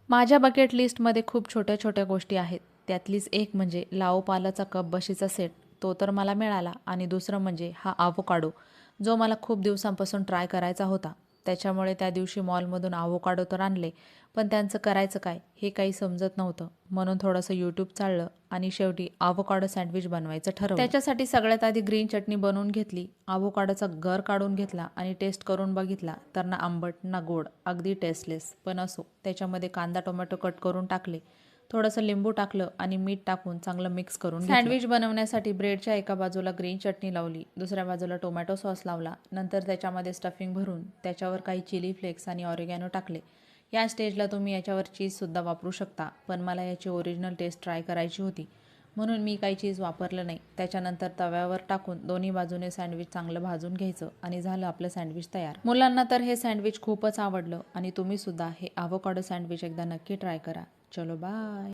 माझ्या बकेट लिस्टमध्ये खूप छोट्या छोट्या गोष्टी आहेत. त्यातलीच एक म्हणजे लाओपालाचा कप बशीचा सेट. तो तर मला मिळाला आणि दुसरं म्हणजे हा आवोकाडो, जो मला खूप दिवसांपासून ट्राय करायचा होता. त्याच्यामुळे त्या दिवशी मॉलमधून आवोकाडो तर आणले, पण त्यांचं करायचं काय हे काही समजत नव्हतं. म्हणून थोडंसं यूट्यूब चाललं आणि शेवटी आवोकाडो सँडविच बनवायचं ठरवलं. त्याच्यासाठी सगळ्यात आधी ग्रीन चटणी बनवून घेतली. आवोकाडोचा गर काढून घेतला आणि टेस्ट करून बघितला तर ना आंबट ना गोड, अगदी टेस्टलेस. पण असो, त्याच्यामध्ये कांदा टोमॅटो कट करून टाकले, थोडंसं लिंबू टाकलं आणि मीठ टाकून चांगलं मिक्स करून घेतलं. सँडविच बनवण्यासाठी ब्रेडच्या एका बाजूला ग्रीन चटणी लावली, दुसऱ्या बाजूला टोमॅटो सॉस लावला. नंतर त्याच्यामध्ये स्टफिंग भरून त्याच्यावर काही चिली फ्लेक्स आणि ऑरिगॅनो टाकले. या स्टेजला तुम्ही याच्यावर चीजसुद्धा वापरू शकता, पण मला याची ओरिजिनल टेस्ट ट्राय करायची होती म्हणून मी काही चीज वापरलं नाही. त्याच्यानंतर तव्यावर टाकून दोन्ही बाजूने सँडविच चांगलं भाजून घ्यायचं आणि झालं आपलं सँडविच तयार. मुलांना तर हे सँडविच खूपच आवडलं आणि तुम्हीसुद्धा हे आवोकाडो सँडविच एकदा नक्की ट्राय करा. चलो बाय.